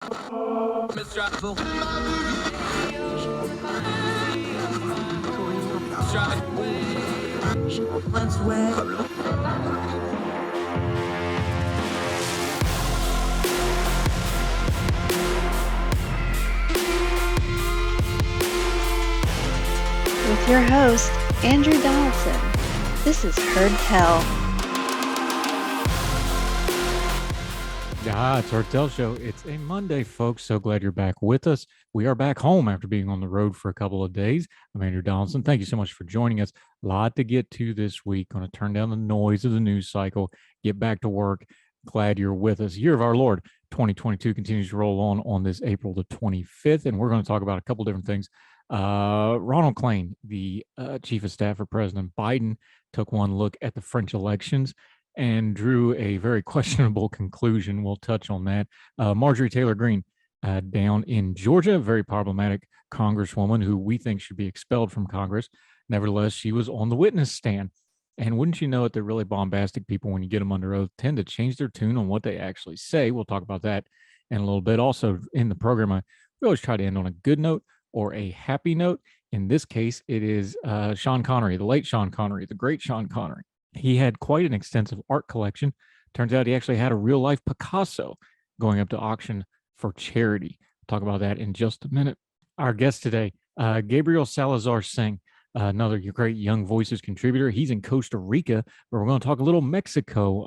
With your host, Andrew Donaldson. This is Heard Tell. It's our Tell Show. It's a Monday, folks. So glad you're back with us. We are back home after being on the road for a couple of days. I'm Andrew Donaldson. Thank you so much for joining us. A lot to get to this week. Going to turn down the noise of the news cycle, get back to work. Glad you're with us. Year of our Lord 2022 continues to roll on this April the 25th, and we're going to talk about a couple different things. Ronald Klain, the chief of staff for President Biden, took one look at the French elections and drew a very questionable conclusion. We'll touch on that. Marjorie Taylor Greene down in Georgia, very problematic congresswoman who we think should be expelled from Congress. Nevertheless, she was on the witness stand. And wouldn't you know it, the really bombastic people, when you get them under oath, tend to change their tune on what they actually say. We'll talk about that in a little bit. Also, in the program, we always try to end on a good note or a happy note. In this case, it is Sean Connery, the late Sean Connery, the great Sean Connery. He had quite an extensive art collection. Turns out he actually had a real life Picasso going up to auction for charity. Talk about that in just a minute. Our guest today, Gabriel Salazar Singh, another great Young Voices contributor. He's in Costa Rica, where we're going to talk a little Mexico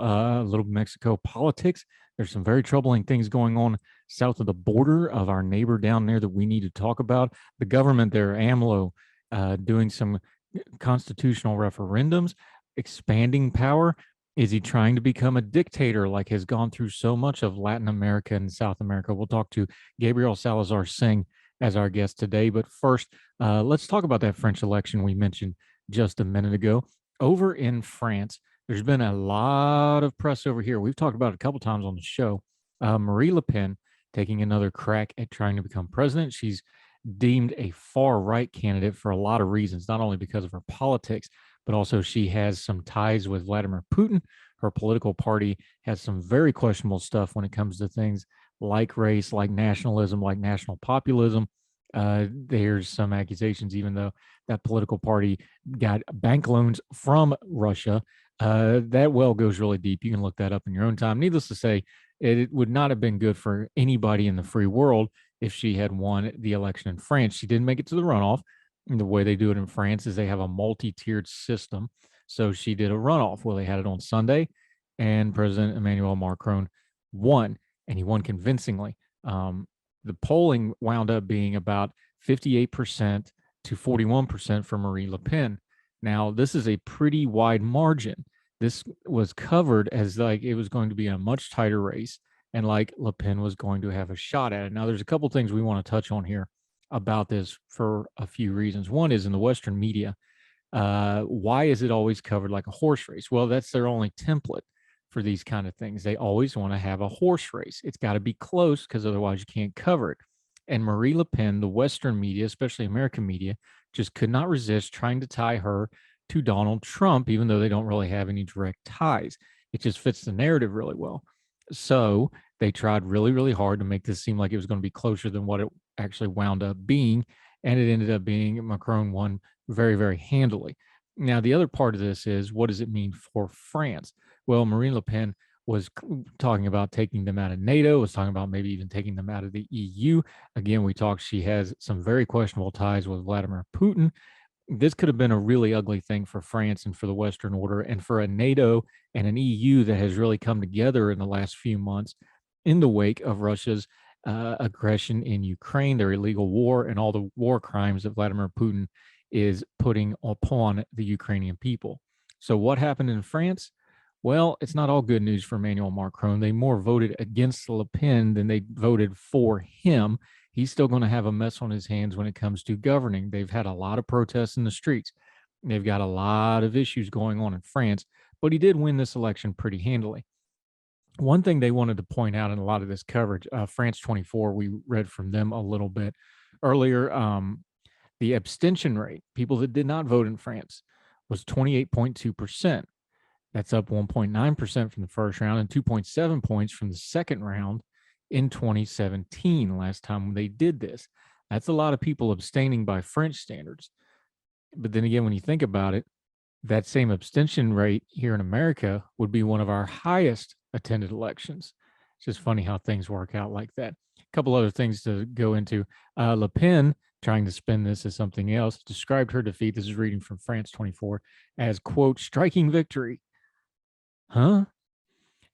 politics. There's some very troubling things going on south of the border of our neighbor down there that we need to talk about. The government there, AMLO, doing some constitutional referendums, expanding power. Is he trying to become a dictator like has gone through so much of Latin America and South America? We'll talk to Gabriel Salazar Singh as our guest today. But first, let's talk about that French election we mentioned just a minute ago. Over in France, there's been a lot of press over here. We've talked about it a couple times on the show. Marie Le Pen taking another crack at trying to become president. She's deemed a far-right candidate for a lot of reasons, not only because of her politics, but also she has some ties with Vladimir Putin. Her political party has some very questionable stuff when it comes to things like race, like nationalism, like national populism. There's some accusations, even though that political party got bank loans from Russia. That well goes really deep. You can look that up in your own time. Needless to say, it would not have been good for anybody in the free world if she had won the election in France. She didn't make it to the runoff. And the way they do it in France is they have a multi-tiered system. So she did a runoff. Well, they had it on Sunday, and President Emmanuel Macron won, and he won convincingly. The polling wound up being about 58% to 41% for Marie Le Pen. Now, this is a pretty wide margin. This was covered as like it was going to be a much tighter race, and like Le Pen was going to have a shot at it. Now, there's a couple things we want to touch on here about this for a few reasons. One is in the Western media, why is it always covered like a horse race? Well, that's their only template for these kind of things. They always want to have a horse race. It's got to be close because otherwise you can't cover it. And Marie Le Pen, the Western media, especially American media, just could not resist trying to tie her to Donald Trump, even though they don't really have any direct ties. It just fits the narrative really well. So they tried really, really hard to make this seem like it was going to be closer than what it actually wound up being. And it ended up being Macron won very, very handily. Now, the other part of this is, what does it mean for France? Well, Marine Le Pen was talking about taking them out of NATO, was talking about maybe even taking them out of the EU. Again, we talked, she has some very questionable ties with Vladimir Putin. This could have been a really ugly thing for France and for the Western order, and for a NATO and an EU that has really come together in the last few months in the wake of Russia's aggression in Ukraine, their illegal war, and all the war crimes that Vladimir Putin is putting upon the Ukrainian people. So what happened in France? Well, it's not all good news for Emmanuel Macron. They more voted against Le Pen than they voted for him. He's still going to have a mess on his hands when it comes to governing. They've had a lot of protests in the streets. They've got a lot of issues going on in France, but he did win this election pretty handily. One thing they wanted to point out in a lot of this coverage, France 24, we read from them a little bit earlier. The abstention rate, people that did not vote in France, was 28.2%. That's up 1.9% from the first round and 2.7 points from the second round in 2017, last time they did this. That's a lot of people abstaining by French standards. But then again, when you think about it, that same abstention rate here in America would be one of our highest attended elections. It's just funny how things work out like that. A couple other things to go into. Le Pen, trying to spin this as something else, described her defeat, this is reading from France 24, as, quote, striking victory. Huh?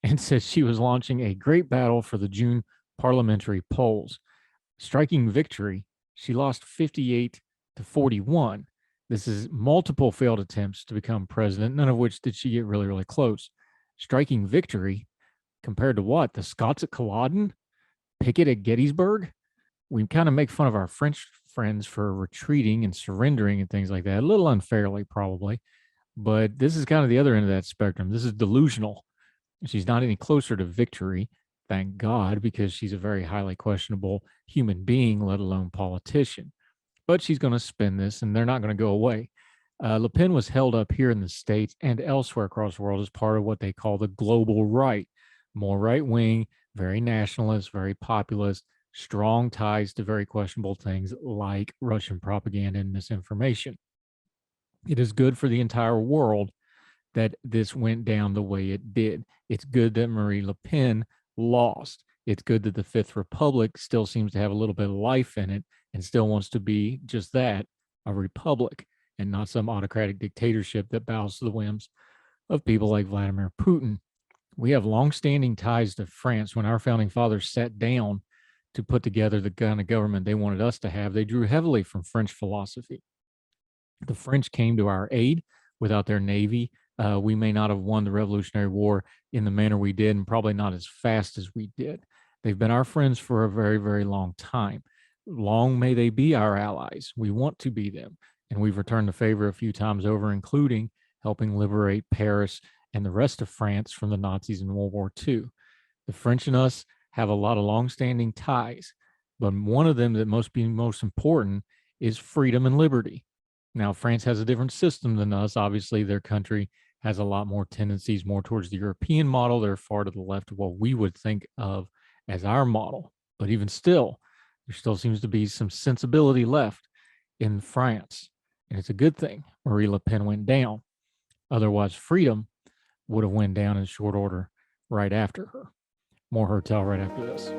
And says she was launching a great battle for the June parliamentary polls. Striking victory, she lost 58 to 41. This is multiple failed attempts to become president, none of which did she get really, really close. Striking victory compared to what? The Scots at Culloden? Pickett at Gettysburg? We kind of make fun of our French friends for retreating and surrendering and things like that, a little unfairly, probably. But this is kind of the other end of that spectrum. This is delusional. She's not any closer to victory, thank God, because she's a very highly questionable human being, let alone politician. But she's going to spin this, and they're not going to go away. Le Pen was held up here in the States and elsewhere across the world as part of what they call the global right. More right wing, very nationalist, very populist, strong ties to very questionable things like Russian propaganda and misinformation. It is good for the entire world that this went down the way it did. It's good that Marie Le Pen lost. It's good that the Fifth Republic still seems to have a little bit of life in it and still wants to be just that, a republic, and not some autocratic dictatorship that bows to the whims of people like Vladimir Putin. We have longstanding ties to France. When our founding fathers sat down to put together the kind of government they wanted us to have, they drew heavily from French philosophy. The French came to our aid. Without their navy, we may not have won the Revolutionary War in the manner we did, and probably not as fast as we did. They've been our friends for a very, very long time. Long may they be our allies. We want to be them. And we've returned the favor a few times over, including helping liberate Paris and the rest of France from the Nazis in World War II. The French and us have a lot of longstanding ties, but one of them that must be most important is freedom and liberty. Now, France has a different system than us. Obviously, their country has a lot more tendencies more towards the European model. They're far to the left of what we would think of as our model. But even still, there still seems to be some sensibility left in France. And it's a good thing Marie Le Pen went down. Otherwise, freedom would have went down in short order right after her. More Hertel right after this.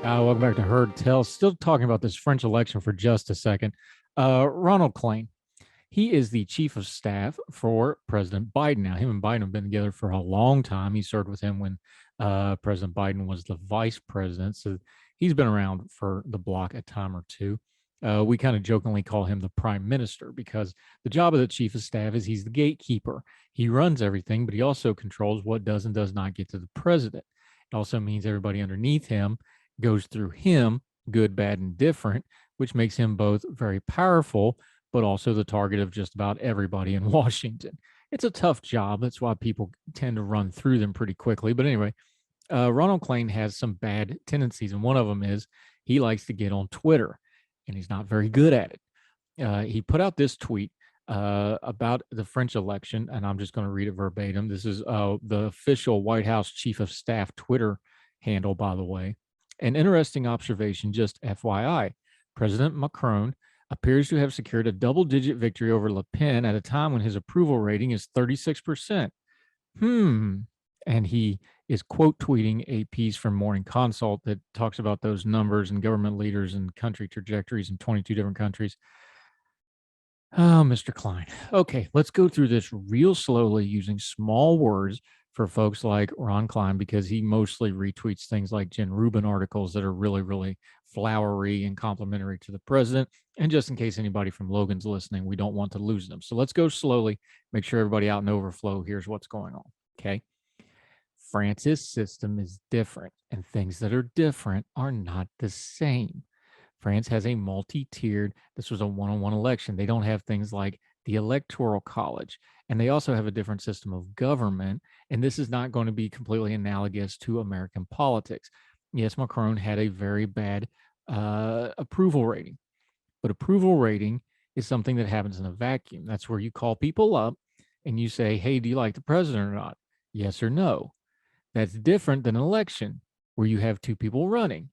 Welcome back to Heard Tell. Still talking about this French election for just a second. Ronald Klain, he is the chief of staff for President Biden. Now, him and Biden have been together for a long time. He served with him when President Biden was the vice president. So he's been around for the block a time or two. We kind of jokingly call him the prime minister because the job of the chief of staff is he's the gatekeeper. He runs everything, but he also controls what does and does not get to the president. It also means everybody underneath him goes through him, good, bad, and different, which makes him both very powerful, but also the target of just about everybody in Washington. It's a tough job. That's why people tend to run through them pretty quickly. But anyway, Ronald Klain has some bad tendencies, and one of them is he likes to get on Twitter, and he's not very good at it. He put out this tweet about the French election, and I'm just going to read it verbatim. This is the official White House Chief of Staff Twitter handle, by the way. An interesting observation, just FYI. President Macron appears to have secured a double-digit victory over Le Pen at a time when his approval rating is 36%. And he is quote tweeting a piece from Morning Consult that talks about those numbers and government leaders and country trajectories in 22 different countries. Oh, Mr. Klain. Okay, let's go through this real slowly using small words for folks like Ron Klain, because he mostly retweets things like Jen Rubin articles that are really, really flowery and complimentary to the president. And just in case anybody from Logan's listening, we don't want to lose them. So let's go slowly, make sure everybody out in overflow hears what's going on. Okay. France's system is different, and things that are different are not the same. France has a multi-tiered, this was a one-on-one election. They don't have things like the Electoral College, and they also have a different system of government. And this is not going to be completely analogous to American politics. Yes, Macron had a very bad approval rating, but approval rating is something that happens in a vacuum. That's where you call people up and you say, hey, do you like the president or not? Yes or no. That's different than an election where you have two people running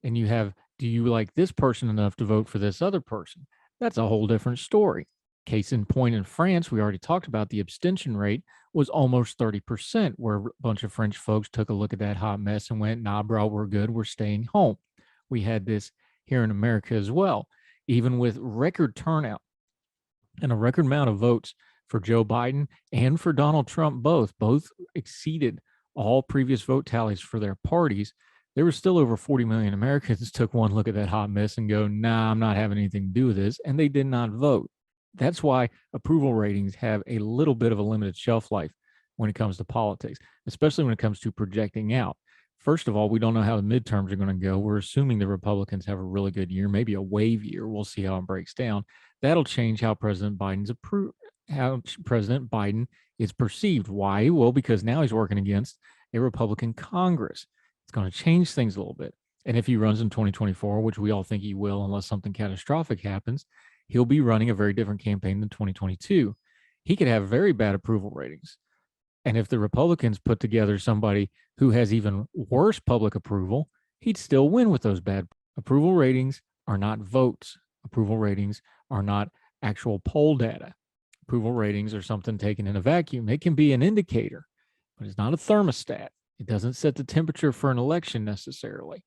and you have, do you like this person enough to vote for this other person? That's a whole different story. Case in point, in France, we already talked about the abstention rate was almost 30%, where a bunch of French folks took a look at that hot mess and went, nah, bro, we're good. We're staying home. We had this here in America as well, even with record turnout and a record amount of votes for Joe Biden and for Donald Trump. Both exceeded all previous vote tallies for their parties. There were still over 40 million Americans took one look at that hot mess and go, nah, I'm not having anything to do with this. And they did not vote. That's why approval ratings have a little bit of a limited shelf life when it comes to politics, especially when it comes to projecting out. First of all, we don't know how the midterms are going to go. We're assuming the Republicans have a really good year, maybe a wave year. We'll see how it breaks down. That'll change how President Biden is perceived. Why? Well, because now he's working against a Republican Congress. It's going to change things a little bit. And if he runs in 2024, which we all think he will, unless something catastrophic happens, he'll be running a very different campaign than 2022. He could have very bad approval ratings. And if the Republicans put together somebody who has even worse public approval, he'd still win with those bad approval ratings. Are not votes. Approval ratings are not actual poll data. Approval ratings are something taken in a vacuum. It can be an indicator, but it's not a thermostat. It doesn't set the temperature for an election necessarily.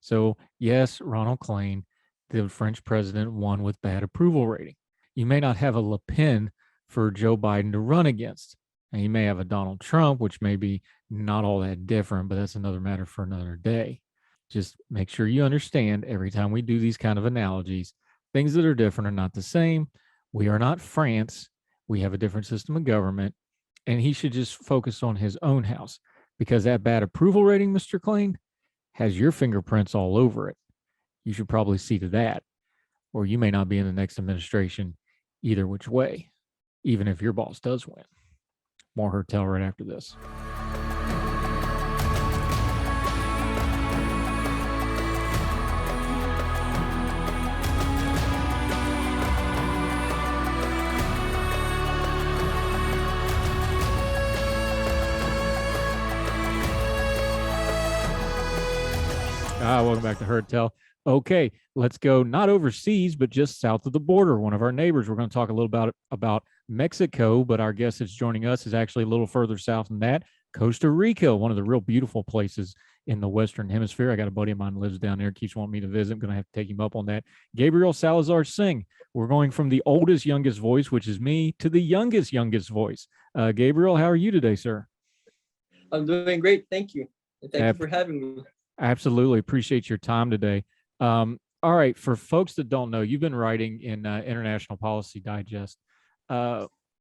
So yes, Ronald Klain, the French president, won with bad approval rating. You may not have a Le Pen for Joe Biden to run against. And you may have a Donald Trump, which may be not all that different, but that's another matter for another day. Just make sure you understand every time we do these kind of analogies, things that are different are not the same. We are not France. We have a different system of government. And he should just focus on his own house, because that bad approval rating, Mr. Klain, has your fingerprints all over it. You should probably see to that, or you may not be in the next administration either which way, even if your boss does win. More Heard Tell right after this. Welcome back to Heard Tell. Okay, let's go not overseas, but just south of the border. One of our neighbors. We're going to talk a little about Mexico, but our guest that's joining us is actually a little further south than that. Costa Rica, one of the real beautiful places in the Western Hemisphere. I got a buddy of mine who lives down there, keeps wanting me to visit. I'm going to have to take him up on that. Gabriel Salazar Singh. We're going from the oldest, youngest voice, which is me, to the youngest voice. Gabriel, how are you today, sir? I'm doing great. Thank you. And thank you for having me. Absolutely. Appreciate your time today. All right. For folks that don't know, you've been writing in International Policy Digest.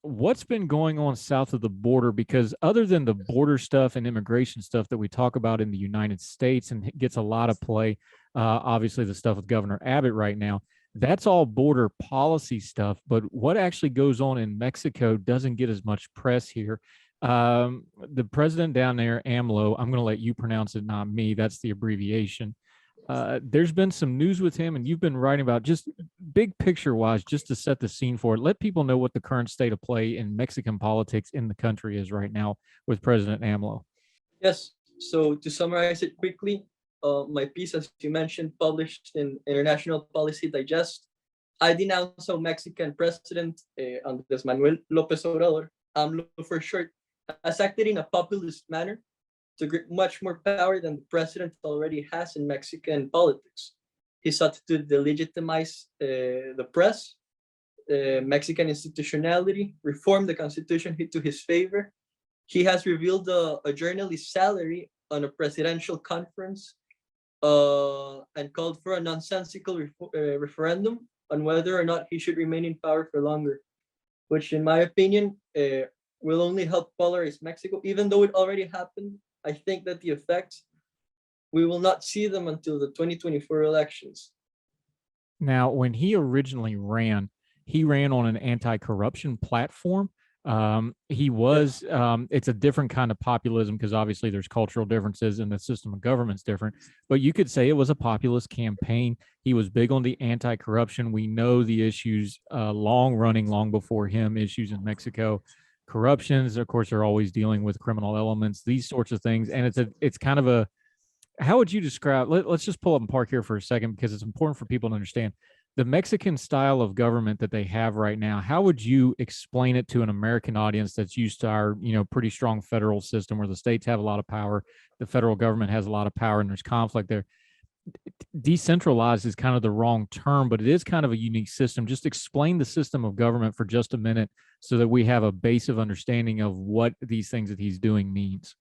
What's been going on south of the border? Because other than the border stuff and immigration stuff that we talk about in the United States and it gets a lot of play, obviously the stuff with Governor Abbott right now, that's all border policy stuff. But what actually goes on in Mexico doesn't get as much press here. The president down there, AMLO, I'm going to let you pronounce it, not me. That's the abbreviation. There's been some news with him, and you've been writing about just big picture wise, just to set the scene for it. Let people know what the current state of play in Mexican politics in the country is right now with President AMLO. Yes. So to summarize it quickly, my piece, as you mentioned, published in International Policy Digest, I denounce how Mexican President Andrés Manuel López Obrador, AMLO for short, has acted in a populist manner to grip much more power than the president already has in Mexican politics. He sought to delegitimize the press, Mexican institutionality, reform the constitution to his favor. He has revealed a journalist's salary on a presidential conference and called for a nonsensical referendum on whether or not he should remain in power for longer, which in my opinion will only help polarize Mexico, even though it already happened. I think that the effects, we will not see them until the 2024 elections. Now, when he originally ran, He ran on an anti-corruption platform. He was, it's a different kind of populism because obviously there's cultural differences and the system of government's different, but you could say it was a populist campaign. He was big on the anti-corruption. We know the issues, long running, long before him, issues in Mexico. Corruptions, of course, are always dealing with criminal elements, these sorts of things. And it's kind of a, how would you describe, let's just pull up and park here for a second because it's important for people to understand the Mexican style of government that they have right now. How would you explain it to an American audience that's used to our, pretty strong federal system where the states have a lot of power, the federal government has a lot of power, and there's conflict there? Decentralized is kind of the wrong term, but it is kind of a unique system. Just explain the system of government for just a minute so that we have a base of understanding of what these things that he's doing means.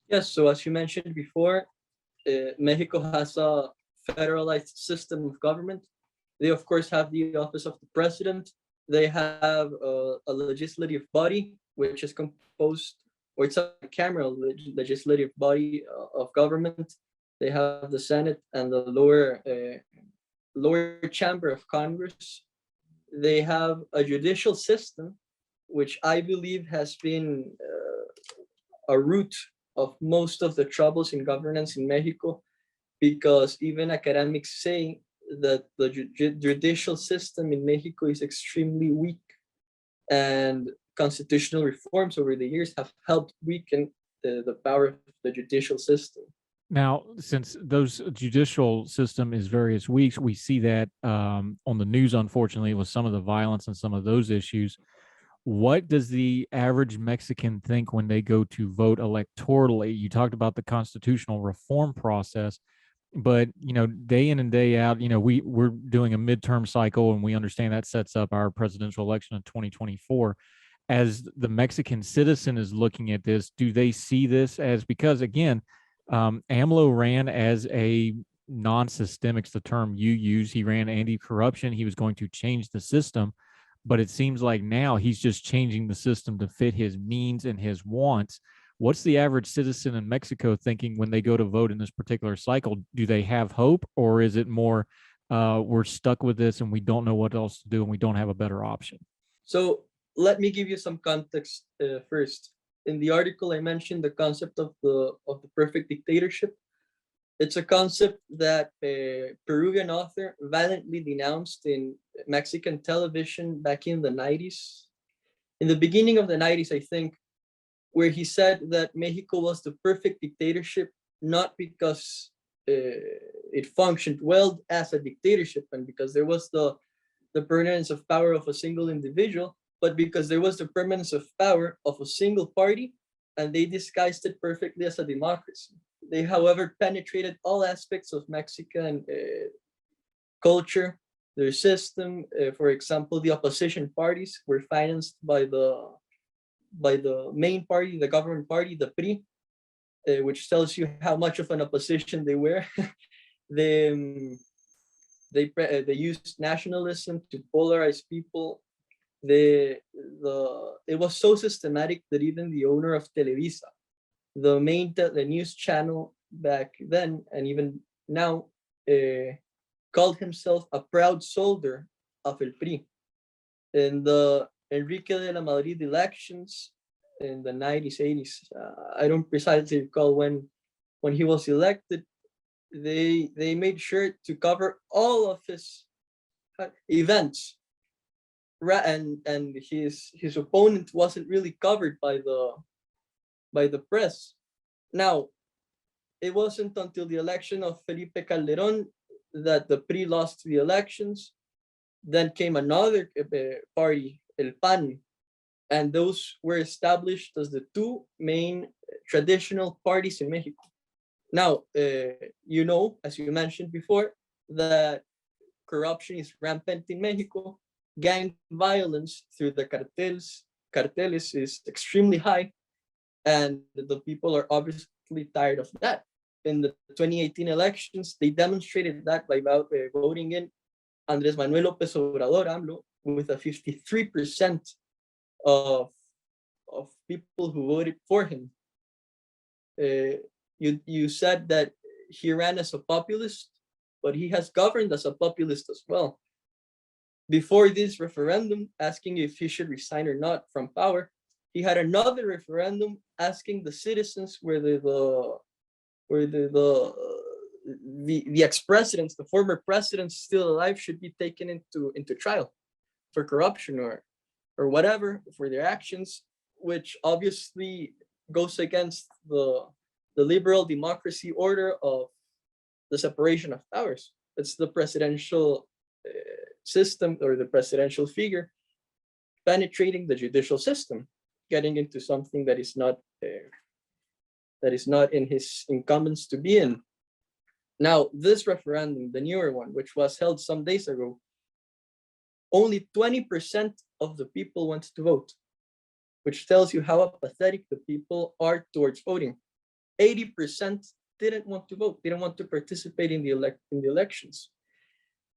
Yes, so as you mentioned before, Mexico has a federalized system of government. They, of course, have the office of the president. They have a legislative body, which is composed, or it's a cameral legislative body of government. They have the Senate and the lower chamber of Congress. They have a judicial system, which I believe has been a root of most of the troubles in governance in Mexico, because even academics say that the judicial system in Mexico is extremely weak, and constitutional reforms over the years have helped weaken the power of the judicial system. Now, since those judicial system is various weeks, we see that on the news, unfortunately, with some of the violence and some of those issues. What does the average Mexican think when they go to vote electorally? You talked about the constitutional reform process, but day in and day out, we're doing a midterm cycle, and we understand that sets up our presidential election in 2024. As the Mexican citizen is looking at this, do they see this as, because again, AMLO ran as a non-systemic's the term you use. He ran anti-corruption. He was going to change the system, but it seems like now he's just changing the system to fit his means and his wants. What's the average citizen in Mexico thinking when they go to vote in this particular cycle? Do they have hope, or is it more we're stuck with this and we don't know what else to do and we don't have a better option? So let me give you some context first. In the article, I mentioned the concept of the perfect dictatorship. It's a concept that a Peruvian author violently denounced in Mexican television back in the 90s. In the beginning of the 90s, I think, where he said that Mexico was the perfect dictatorship, not because it functioned well as a dictatorship and because there was the permanence of power of a single individual, but because there was the permanence of power of a single party, and they disguised it perfectly as a democracy. They, however, penetrated all aspects of Mexican culture, their system. For example, the opposition parties were financed by the main party, the government party, the PRI, which tells you how much of an opposition they were. they used nationalism to polarize people. It was so systematic that even the owner of Televisa, the news channel back then and even now, called himself a proud soldier of El PRI. In the Enrique de la Madrid elections in the 90s, 80s, I don't precisely recall when he was elected, they made sure to cover all of his events, and his opponent wasn't really covered by the press. Now, it wasn't until the election of Felipe Calderon that the PRI lost the elections. Then came another party, El PAN, and those were established as the two main traditional parties in Mexico. Now, as you mentioned before, that corruption is rampant in Mexico. Gang violence through the cartels is extremely high, and the people are obviously tired of that. In the 2018 elections, they demonstrated that by voting in Andrés Manuel López Obrador, AMLO, with a 53% of people who voted for him. You said that he ran as a populist, but he has governed as a populist as well. Before this referendum asking if he should resign or not from power, he had another referendum asking the citizens whether the ex-presidents, the former presidents still alive, should be taken into trial for corruption or whatever for their actions, which obviously goes against the liberal democracy order of the separation of powers. It's the presidential system or the presidential figure penetrating the judicial system, getting into something that is not in his incumbents to be in. Now, this referendum, the newer one, which was held some days ago, only 20% of the people went to vote, which tells you how apathetic the people are towards voting. 80% didn't want to vote, didn't want to participate in the elections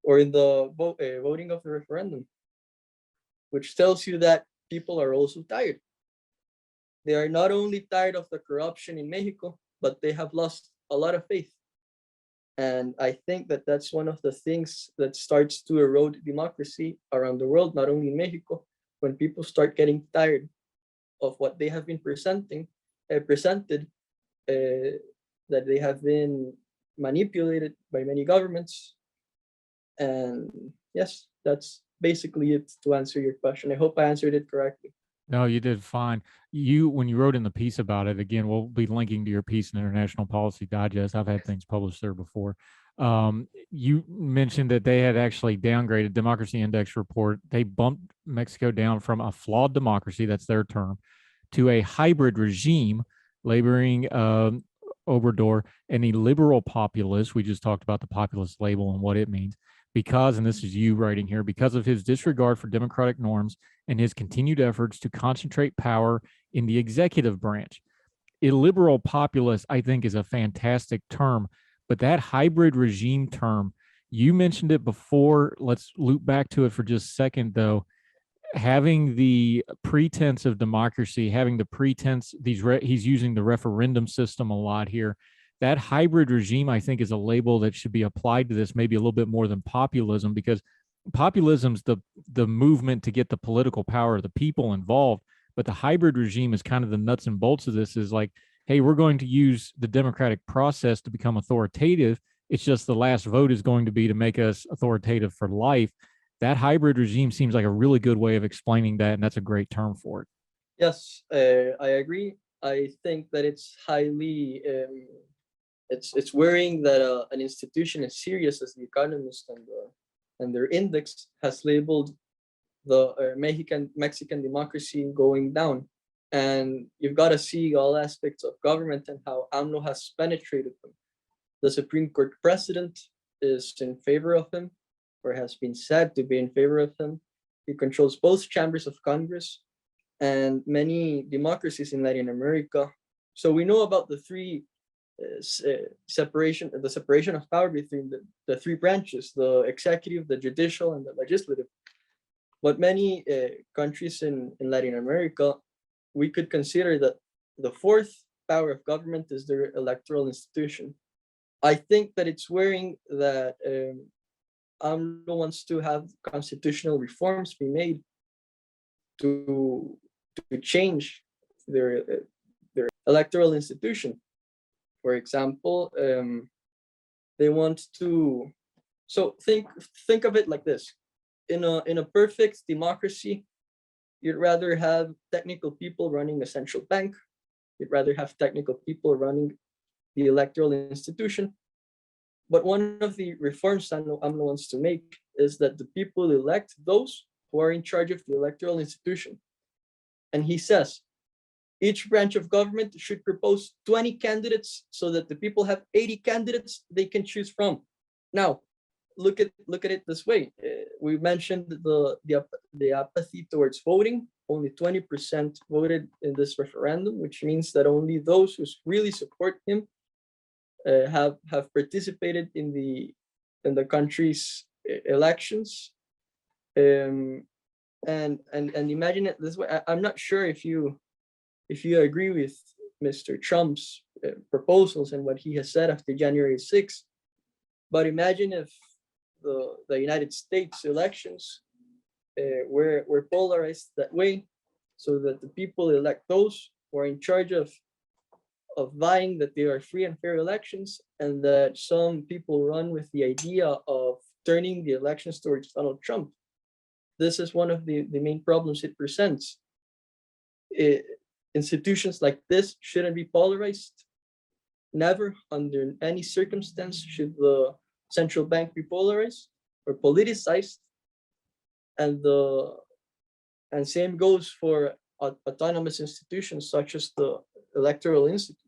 or in the voting of the referendum, which tells you that people are also tired. They are not only tired of the corruption in Mexico, but they have lost a lot of faith. And I think that that's one of the things that starts to erode democracy around the world, not only in Mexico, when people start getting tired of what they have been presented, that they have been manipulated by many governments. And yes, that's basically it to answer your question. I hope I answered it correctly. No, you did fine. When you wrote in the piece about it, again, we'll be linking to your piece in International Policy Digest. I've had things published there before. You mentioned that they had actually downgraded Democracy Index report. They bumped Mexico down from a flawed democracy, that's their term, to a hybrid regime, labeling Obrador and a liberal populist. We just talked about the populist label and what it means. Because, and this is you writing here, because of his disregard for democratic norms and his continued efforts to concentrate power in the executive branch. Illiberal populist, I think, is a fantastic term, but that hybrid regime term, you mentioned it before. Let's loop back to it for just a second, though. Having the pretense of democracy, having the pretense, he's using the referendum system a lot here. That hybrid regime, I think, is a label that should be applied to this, maybe a little bit more than populism, because populism's the movement to get the political power of the people involved. But the hybrid regime is kind of the nuts and bolts of this, is like, hey, we're going to use the democratic process to become authoritative. It's just the last vote is going to be to make us authoritative for life. That hybrid regime seems like a really good way of explaining that, and that's a great term for it. Yes, I agree. I think that it's highly it's worrying that an institution as serious as The Economist and their index has labeled the Mexican democracy going down. And you've got to see all aspects of government and how AMLO has penetrated them. The Supreme Court president is in favor of him, or has been said to be in favor of him. He controls both chambers of Congress and many democracies in Latin America. So we know about the separation of power between the three branches: the executive, the judicial, and the legislative. But many countries in Latin America, we could consider that the fourth power of government is their electoral institution. I think that it's worrying that AMLO wants to have constitutional reforms be made to change their electoral institution. For example, they want to. So think of it like this: in a perfect democracy, you'd rather have technical people running a central bank. You'd rather have technical people running the electoral institution. But one of the reforms AMLO wants to make is that the people elect those who are in charge of the electoral institution. And he says, each branch of government should propose 20 candidates so that the people have 80 candidates they can choose from. Now, look at it this way. We mentioned the apathy towards voting. Only 20% voted in this referendum, which means that only those who really support him have participated in the country's elections. And imagine it this way. I'm not sure if you agree with Mr. Trump's proposals and what he has said after January 6th, but imagine if the United States elections we're polarized that way, so that the people elect those who are in charge of vying that they are free and fair elections, and that some people run with the idea of turning the elections towards Donald Trump. This is one of the main problems it presents. Institutions like this shouldn't be polarized. Never, under any circumstance, should the central bank be polarized or politicized. And same goes for autonomous institutions such as the Electoral Institute.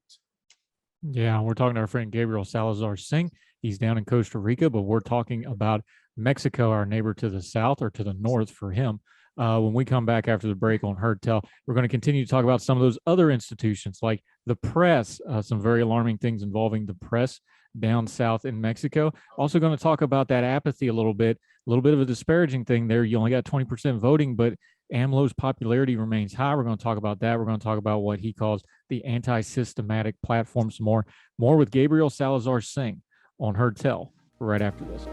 Yeah, we're talking to our friend Gabriel Salazar Singh. He's down in Costa Rica, but we're talking about Mexico, our neighbor to the south or to the north for him. When we come back after the break on Heard Tell, we're going to continue to talk about some of those other institutions like the press, some very alarming things involving the press down south in Mexico. Also going to talk about that apathy a little bit of a disparaging thing there. You only got 20% voting, but AMLO's popularity remains high. We're going to talk about that. We're going to talk about what he calls the anti-systematic platform some more. More with Gabriel Salazar Singh on Heard Tell right after this.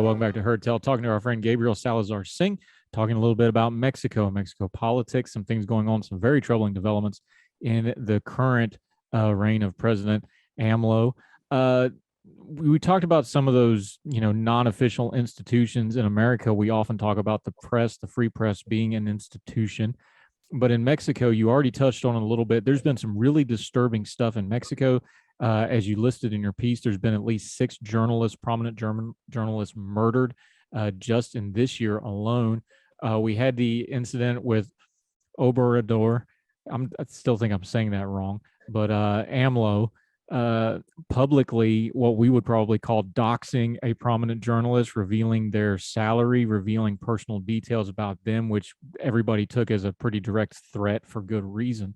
Welcome back to Heard Tell, talking to our friend Gabriel Salazar Singh, talking a little bit about Mexico politics, some things going on, some very troubling developments in the current reign of President AMLO. We talked about some of those, non-official institutions in America. We often talk about the press, the free press being an institution. But in Mexico, you already touched on it a little bit. There's been some really disturbing stuff in Mexico. As you listed in your piece, there's been at least 6 journalists, prominent German journalists, murdered just in this year alone. We had the incident with Obrador. I still think I'm saying that wrong, but AMLO publicly, what we would probably call doxing a prominent journalist, revealing their salary, revealing personal details about them, which everybody took as a pretty direct threat for good reason.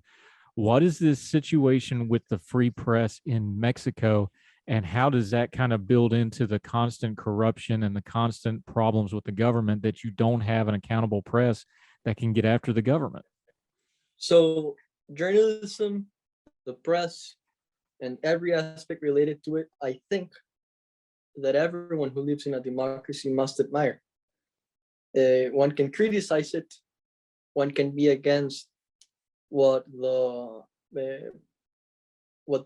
What is this situation with the free press in Mexico, and how does that kind of build into the constant corruption and the constant problems with the government that you don't have an accountable press that can get after the government? So journalism, the press, and every aspect related to it, I think that everyone who lives in a democracy must admire. One can criticize it, one can be against what the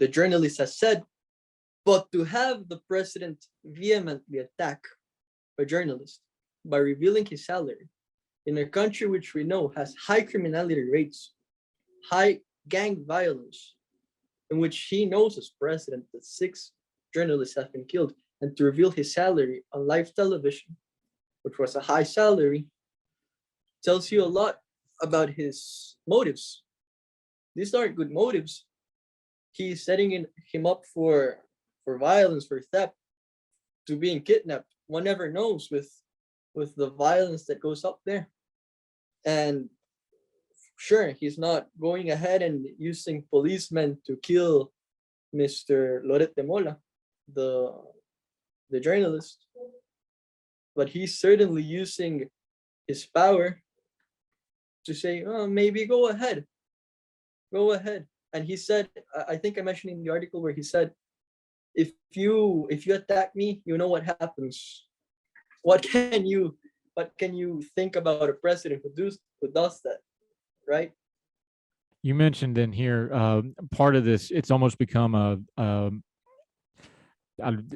journalist has said, but to have the president vehemently attack a journalist by revealing his salary in a country which we know has high criminality rates, high gang violence, in which he knows as president that 6 journalists have been killed, and to reveal his salary on live television, which was a high salary, tells you a lot about his motives. These aren't good motives. He's setting him up for violence, for theft, to being kidnapped. One never knows with the violence that goes up there. And sure, he's not going ahead and using policemen to kill Mr. Loret de Mola, the journalist, but he's certainly using his power to say, oh, maybe go ahead. And he said, I think I mentioned in the article where he said, if you attack me, you know what happens. What can you think about a president who does that, right? You mentioned in here part of this, it's almost become a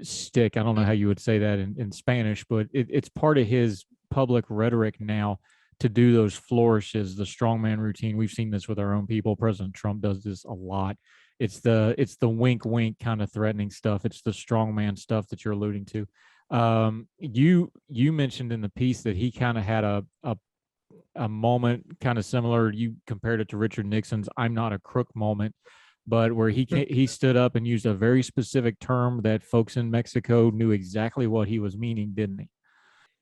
stick. I don't know how you would say that in Spanish, but it's part of his public rhetoric now to do those flourishes, the strongman routine. We've seen this with our own people. President Trump does this a lot. It's the wink wink kind of threatening stuff. It's the strongman stuff that you're alluding to. You mentioned in the piece that he kind of had a moment kind of similar. You compared it to Richard Nixon's "I'm not a crook" moment, but where he stood up and used a very specific term that folks in Mexico knew exactly what he was meaning, didn't he?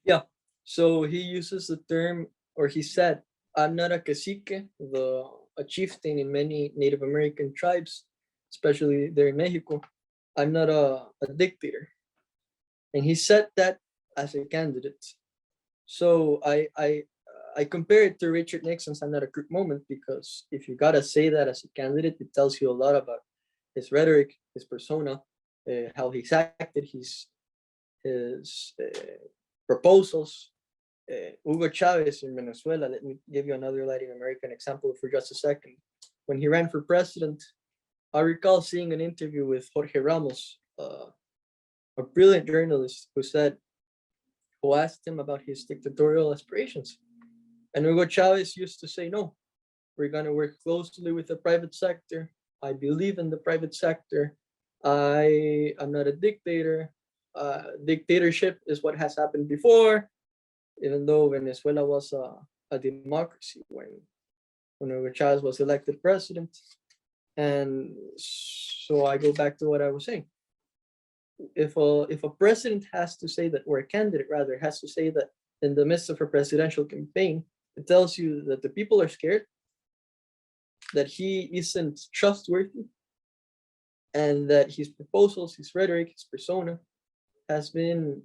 Yeah. So he uses the term, or he said, "I'm not a cacique," a chieftain in many Native American tribes, especially there in Mexico. I'm not a dictator. and he said that as a candidate. So I compare it to Richard Nixon's "I'm not a crook" moment, because if you gotta say that as a candidate, it tells you a lot about his rhetoric, his persona, how he's acted, his proposals. Hugo Chavez in Venezuela, let me give you another Latin American example for just a second. When he ran for president, I recall seeing an interview with Jorge Ramos, a brilliant journalist who asked him about his dictatorial aspirations. And Hugo Chavez used to say, no, we're going to work closely with the private sector. I believe in the private sector. I'm not a dictator. Dictatorship is what has happened before, even though Venezuela was a democracy when Hugo Chavez was elected president. And so I go back to what I was saying. If a president has to say that, or a candidate rather, has to say that in the midst of a presidential campaign, it tells you that the people are scared, that he isn't trustworthy, and that his proposals, his rhetoric, his persona has been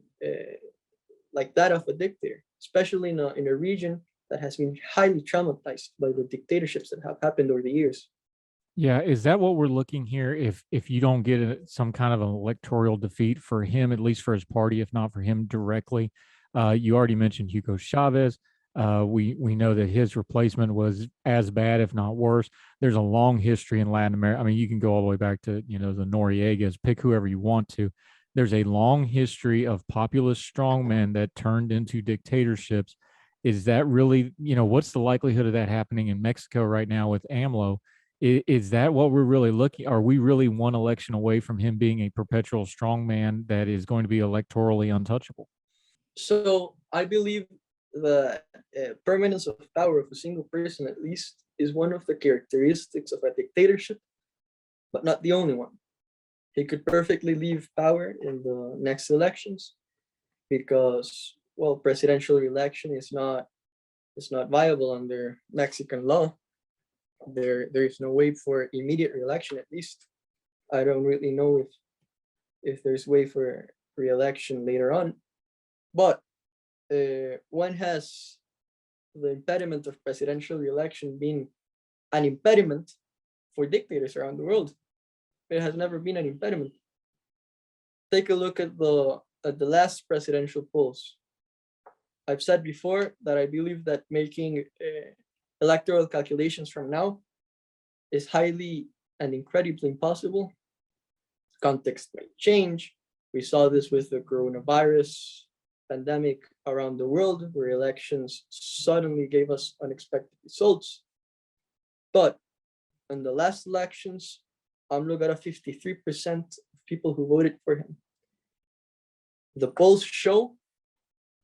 like that of a dictator, especially in a region that has been highly traumatized by the dictatorships that have happened over the years. Yeah, is that what we're looking here? If you don't get some kind of an electoral defeat for him, at least for his party, if not for him directly, you already mentioned Hugo Chavez. We know that his replacement was as bad, if not worse. There's a long history in Latin America. I mean, you can go all the way back to the Noriegas. Pick whoever you want to. There's a long history of populist strongmen that turned into dictatorships. Is that really, what's the likelihood of that happening in Mexico right now with AMLO? Is that what we're really looking? Are we really one election away from him being a perpetual strongman that is going to be electorally untouchable? So I believe the permanence of power of a single person, at least, is one of the characteristics of a dictatorship, but not the only one. He could perfectly leave power in the next elections because, well, presidential election is not viable under Mexican law. There is no way for immediate re-election. At least I don't really know if there's way for re-election later on. But when has the impediment of presidential re-election been an impediment for dictators around the world? It has never been an impediment. Take a look at the last presidential polls. I've said before that I believe that making electoral calculations from now is highly and incredibly impossible. Context might change. We saw this with the coronavirus pandemic around the world, where elections suddenly gave us unexpected results. But in the last elections, AMLO got a 53% of people who voted for him. The polls show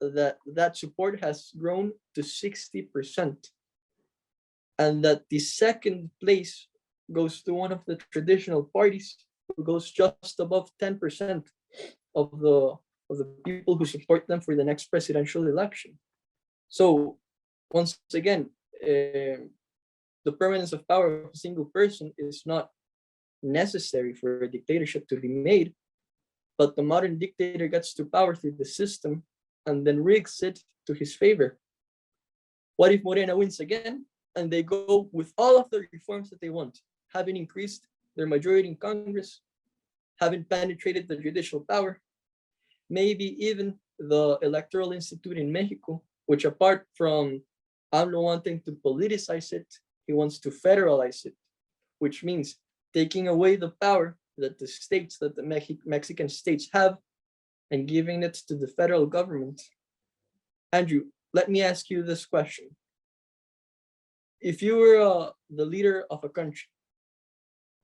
that support has grown to 60%, and that the second place goes to one of the traditional parties who goes just above 10% of the people who support them for the next presidential election. So once again, the permanence of power of a single person is not necessary for a dictatorship to be made, but the modern dictator gets to power through the system and then rigs it to his favor. What if Morena wins again and they go with all of the reforms that they want, having increased their majority in Congress, having penetrated the judicial power, maybe even the Electoral Institute in Mexico, which, apart from AMLO wanting to politicize it, he wants to federalize it, which means taking away the power that the states, that the Mexican states have, and giving it to the federal government. Andrew, let me ask you this question. If you were the leader of a country,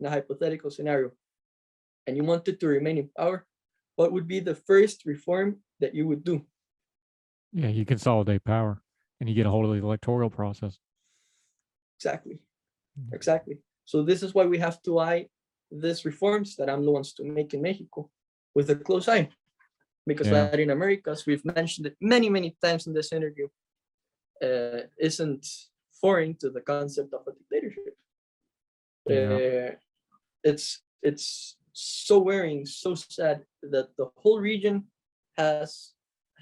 in a hypothetical scenario, and you wanted to remain in power, what would be the first reform that you would do? Yeah, you consolidate power and you get a hold of the electoral process. Exactly. So this is why we have to eye these reforms that AMLO wants to make in Mexico with a close eye. Because Latin America, as we've mentioned it many, many times in this interview, isn't foreign to the concept of a dictatorship. It's so worrying, so sad that the whole region has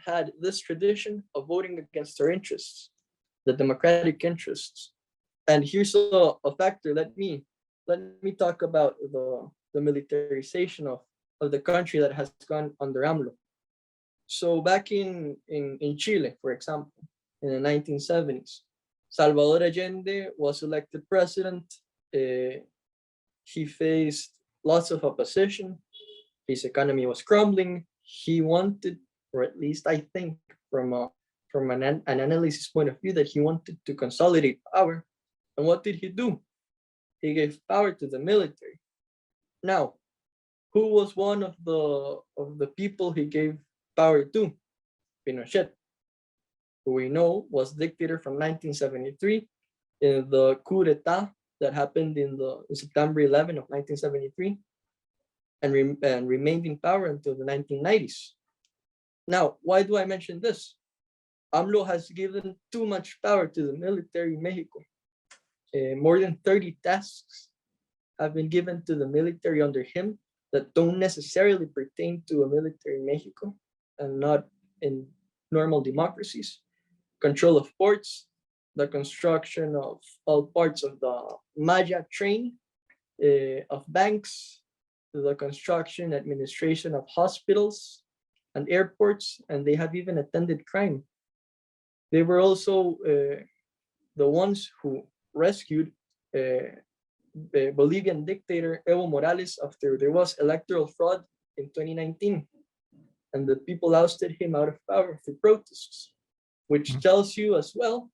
had this tradition of voting against their interests, the democratic interests. And here's a factor. Let me talk about the militarization of the country that has gone under AMLO. So back in Chile, for example, in the 1970s, Salvador Allende was elected president. He faced lots of opposition. His economy was crumbling. He wanted, or at least I think from an analysis point of view, that he wanted to consolidate power. And what did he do? He gave power to the military. Now, who was one of the people he gave power to? Pinochet, who we know was dictator from 1973 in the coup d'etat that happened in September 11 of 1973, and remained in power until the 1990s. Now, why do I mention this? AMLO has given too much power to the military in Mexico. More than 30 tasks have been given to the military under him that don't necessarily pertain to a military in Mexico and not in normal democracies. Control of ports, the construction of all parts of the Maya train, of banks, the construction, administration of hospitals and airports, and they have even attended crime. They were also the ones who rescued the Bolivian dictator Evo Morales after there was electoral fraud in 2019, and the people ousted him out of power through protests, which tells you as well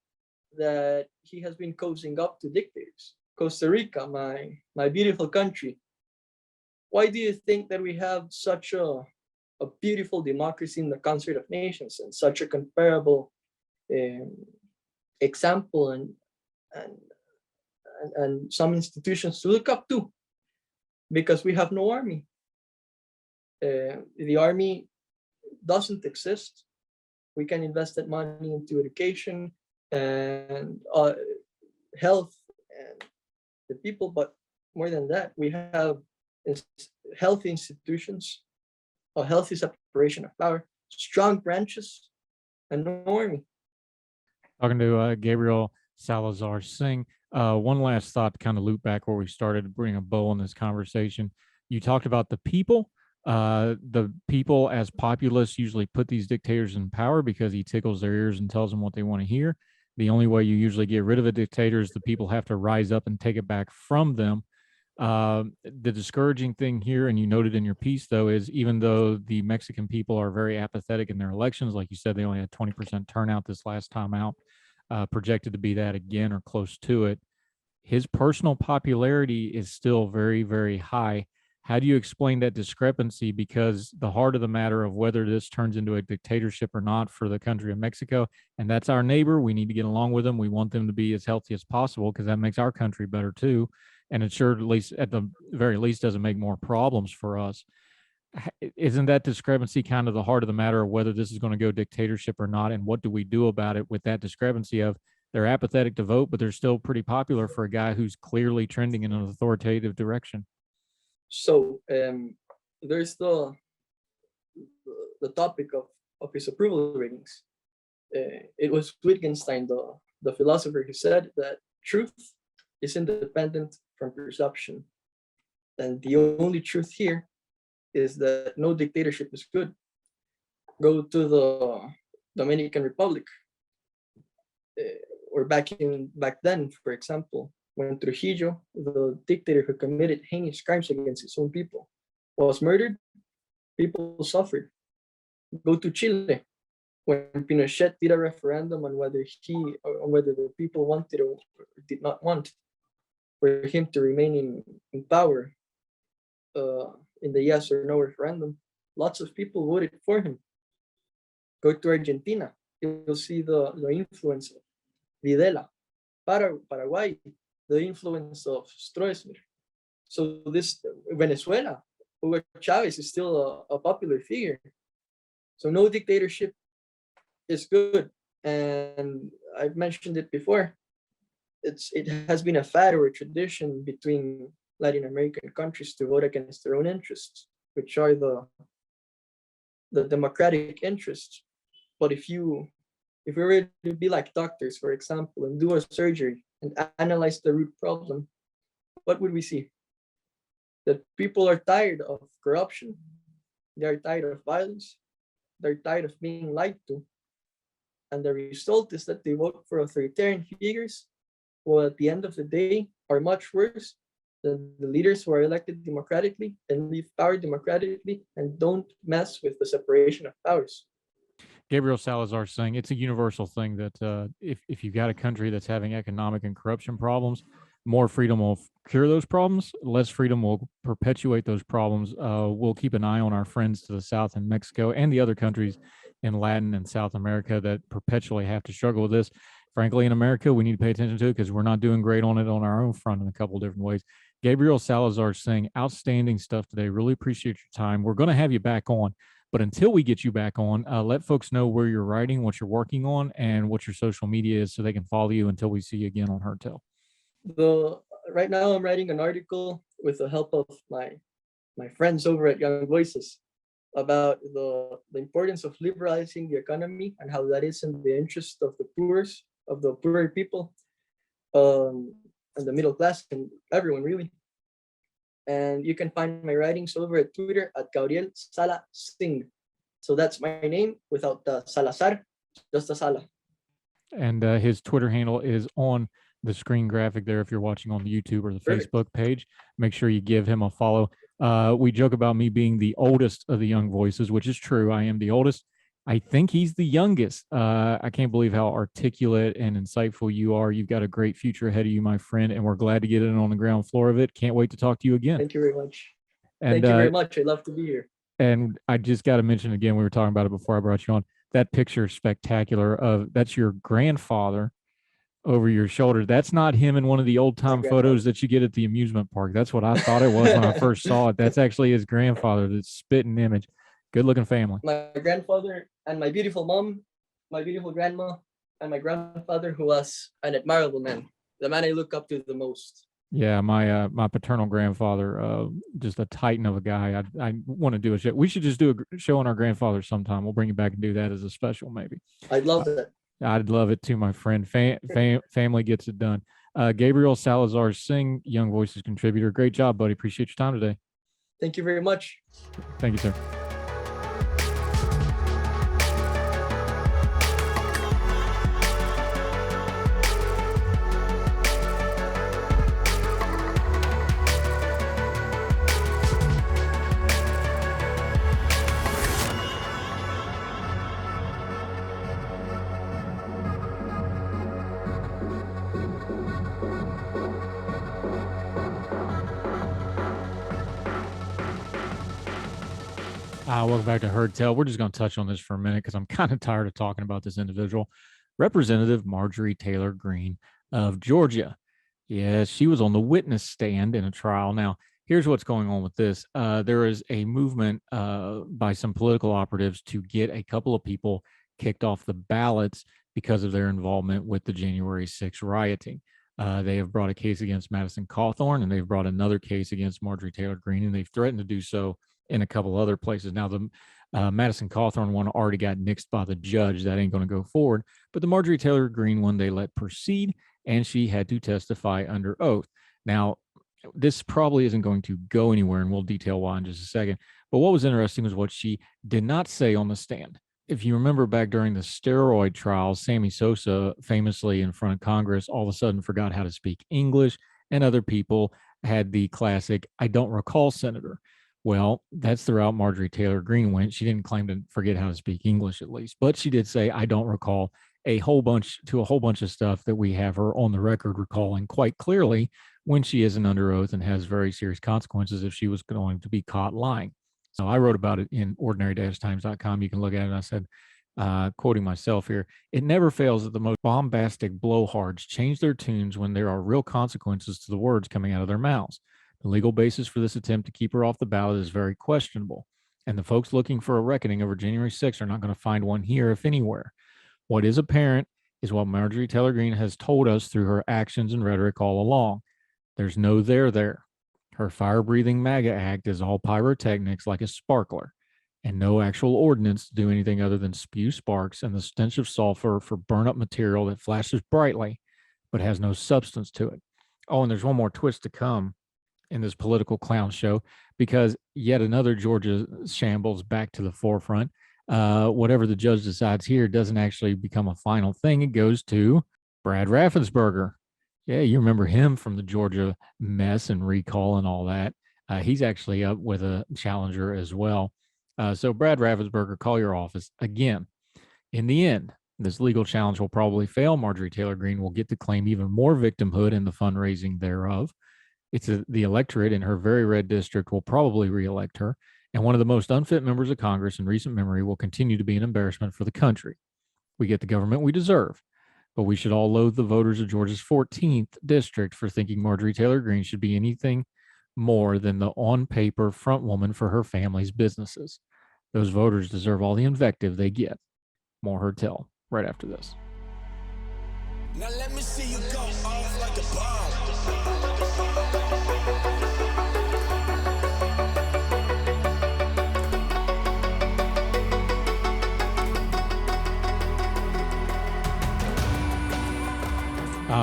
that he has been cozying up to dictators. Costa Rica, my beautiful country. Why do you think that we have such a beautiful democracy in the concert of nations and such a comparable example and some institutions to look up to? Because we have no army. The army doesn't exist. We can invest that money into education and health and the people, but more than that, we have healthy institutions, a healthy separation of power, strong branches, and no army. Talking to Gabriel Salazar Singh. One last thought to kind of loop back where we started to bring a bow on this conversation. You talked about the people. The people as populists usually put these dictators in power because he tickles their ears and tells them what they want to hear. The only way you usually get rid of a dictator is the people have to rise up and take it back from them. The discouraging thing here, and you noted in your piece, though, is even though the Mexican people are very apathetic in their elections, like you said, they only had 20% turnout this last time out, projected to be that again or close to it. His personal popularity is still very, very high. How do you explain that discrepancy? Because the heart of the matter of whether this turns into a dictatorship or not for the country of Mexico, and that's our neighbor, we need to get along with them. We want them to be as healthy as possible because that makes our country better too. And it sure, at least at the very least, doesn't make more problems for us. Isn't that discrepancy kind of the heart of the matter of whether this is going to go dictatorship or not? And what do we do about it with that discrepancy of they're apathetic to vote, but they're still pretty popular for a guy who's clearly trending in an authoritative direction? So there's the topic of his approval ratings. It was Wittgenstein, the philosopher, who said that truth is independent from perception. And the only truth here is that no dictatorship is good. Go to the Dominican Republic, or back then, for example, when Trujillo, the dictator who committed heinous crimes against his own people, was murdered, people suffered. Go to Chile, when Pinochet did a referendum on whether the people wanted or did not want for him to remain in power, in the yes or no referendum, lots of people voted for him. Go to Argentina, you'll see the influence of Videla. Paraguay, the influence of Stroessner. So this Venezuela, Hugo Chavez is still a popular figure. So no dictatorship is good. And I've mentioned it before. It has been a fad or a tradition between Latin American countries to vote against their own interests, which are the the democratic interests. But if we were to be like doctors, for example, and do a surgery and analyze the root problem, what would we see? That people are tired of corruption, they are tired of violence, they're tired of being lied to, and the result is that they vote for authoritarian figures who, at the end of the day, are much worse than the leaders who are elected democratically and leave power democratically and don't mess with the separation of powers. Gabriel Salazar saying it's a universal thing that if you've got a country that's having economic and corruption problems, more freedom will cure those problems. Less freedom will perpetuate those problems. We'll keep an eye on our friends to the south in Mexico and the other countries in Latin and South America that perpetually have to struggle with this. Frankly, in America, we need to pay attention to it because we're not doing great on it on our own front in a couple of different ways. Gabriel Salazar saying outstanding stuff today. Really appreciate your time. We're going to have you back on. But until we get you back on, let folks know where you're writing, what you're working on, and what your social media is so they can follow you until we see you again on Herdtail. Right now I'm writing an article with the help of my friends over at Young Voices about the importance of liberalizing the economy and how that is in the interest of the poorer people, and the middle class and everyone really. And you can find my writings over at Twitter at Gabriel Sala Sing. So that's my name without the Salazar, just a Sala. And his Twitter handle is on the screen graphic there if you're watching on the YouTube or the Perfect. Facebook page. Make sure you give him a follow. We joke about me being the oldest of the Young Voices, which is true. I am the oldest. I think he's the youngest. I can't believe how articulate and insightful you are. You've got a great future ahead of you, my friend, and we're glad to get in on the ground floor of it. Can't wait to talk to you again. Thank you very much. And, Thank you very much. I'd love to be here. And I just got to mention again, we were talking about it before I brought you on. That picture is spectacular. That's your grandfather over your shoulder. That's not him in one of the old time photos that you get at the amusement park. That's what I thought it was when I first saw it. That's actually his grandfather. That's spitting image. Good looking family. My grandfather and my beautiful mom, my beautiful grandma, and my grandfather, who was an admirable man, the man I look up to the most. Yeah, my paternal grandfather, just a titan of a guy. I want to do a show. We should just do a show on our grandfather sometime. We'll bring you back and do that as a special, maybe. I'd love that. I'd love it too, my friend. Family gets it done. Gabriel Salazar Singh, Young Voices contributor. Great job, buddy. Appreciate your time today. Thank you very much. Thank you, sir. Welcome back to Herdtail. We're just going to touch on this for a minute because I'm kind of tired of talking about this individual. Representative Marjorie Taylor Greene of Georgia. Yes, she was on the witness stand in a trial. Now, here's what's going on with this. There is a movement by some political operatives to get a couple of people kicked off the ballots because of their involvement with the January 6th rioting. They have brought a case against Madison Cawthorn, and they've brought another case against Marjorie Taylor Greene, and they've threatened to do so in a couple other places. Now, the Madison Cawthorn one already got nixed by the judge. That ain't going to go forward. But the Marjorie Taylor Greene one, they let proceed, and she had to testify under oath. Now, this probably isn't going to go anywhere, and we'll detail why in just a second. But what was interesting was what she did not say on the stand. If you remember back during the steroid trials, Sammy Sosa famously in front of Congress all of a sudden forgot how to speak English, and other people had the classic, "I don't recall, Senator." Well, that's the route Marjorie Taylor Greene went. She didn't claim to forget how to speak English, at least, but she did say, "I don't recall," a whole bunch of stuff that we have her on the record recalling quite clearly when she isn't under oath and has very serious consequences if she was going to be caught lying. So I wrote about it in ordinary-times.com. You can look at it. I said, quoting myself here, "It never fails that the most bombastic blowhards change their tunes when there are real consequences to the words coming out of their mouths. The legal basis for this attempt to keep her off the ballot is very questionable, and the folks looking for a reckoning over January 6th are not going to find one here, if anywhere. What is apparent is what Marjorie Taylor Greene has told us through her actions and rhetoric all along. There's no there there. Her fire-breathing MAGA act is all pyrotechnics like a sparkler. and no actual ordinance to do anything other than spew sparks and the stench of sulfur for burn-up material that flashes brightly but has no substance to it. Oh, and there's one more twist to come in this political clown show, because yet another Georgia shambles back to the forefront. Whatever the judge decides here doesn't actually become a final thing. It goes to Brad Raffensperger. Yeah, you remember him from the Georgia mess and recall and all that. He's actually up with a challenger as well. So Brad Raffensperger, call your office again. In the end, this legal challenge will probably fail. Marjorie Taylor Greene will get to claim even more victimhood in the fundraising thereof. The electorate in her very red district will probably reelect her, and one of the most unfit members of Congress in recent memory will continue to be an embarrassment for the country. We get the government we deserve, but we should all loathe the voters of Georgia's 14th district for thinking Marjorie Taylor Greene should be anything more than the on-paper front woman for her family's businesses. Those voters deserve all the invective they get. More Heard Tell right after this. Now let me see you go off like a bomb.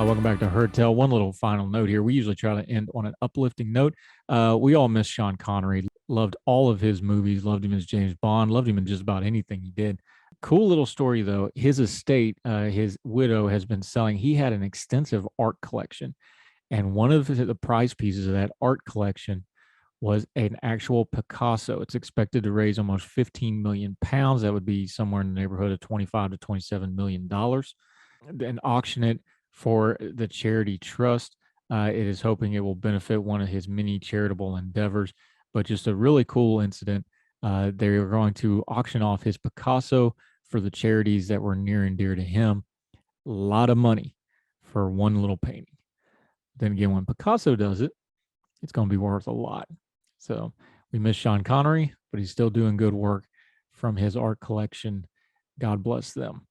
Welcome back to Heard Tell. One little final note here. We usually try to end on an uplifting note. We all miss Sean Connery. Loved all of his movies. Loved him as James Bond. Loved him in just about anything he did. Cool little story, though. His estate, his widow has been selling. He had an extensive art collection. And one of the prize pieces of that art collection was an actual Picasso. It's expected to raise almost 15 million pounds. That would be somewhere in the neighborhood of $25 to $27 million. And auction it for the charity trust. It is hoping it will benefit one of his many charitable endeavors, but just a really cool incident. They're going to auction off his Picasso for the charities that were near and dear to him. A lot of money for one little painting. Then again, when Picasso does it, it's going to be worth a lot. So we miss Sean Connery, but he's still doing good work from his art collection. God bless them.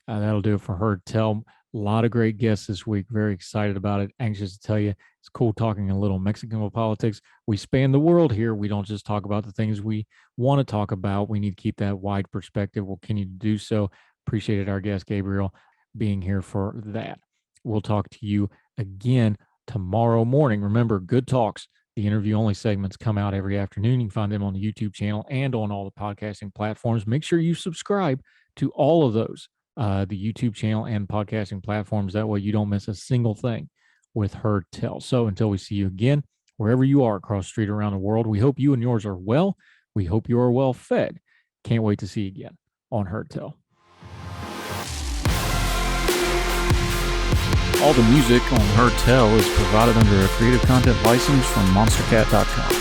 That'll do it for Heard Tell. A lot of great guests this week. Very excited about it. Anxious to tell you, it's cool talking a little Mexican politics. We span the world here. We don't just talk about the things we want to talk about. We need to keep that wide perspective. We'll continue to do so. Appreciated our guest, Gabriel, being here for that. We'll talk to you again tomorrow morning. Remember, Good Talks, the interview-only segments come out every afternoon. You can find them on the YouTube channel and on all the podcasting platforms. Make sure you subscribe to all of those. The YouTube channel and podcasting platforms. That way you don't miss a single thing with Heard Tell. So until we see you again, wherever you are across the street around the world, we hope you and yours are well. We hope you are well fed. Can't wait to see you again on Heard Tell. All the music on Heard Tell is provided under a Creative Content license from monstercat.com.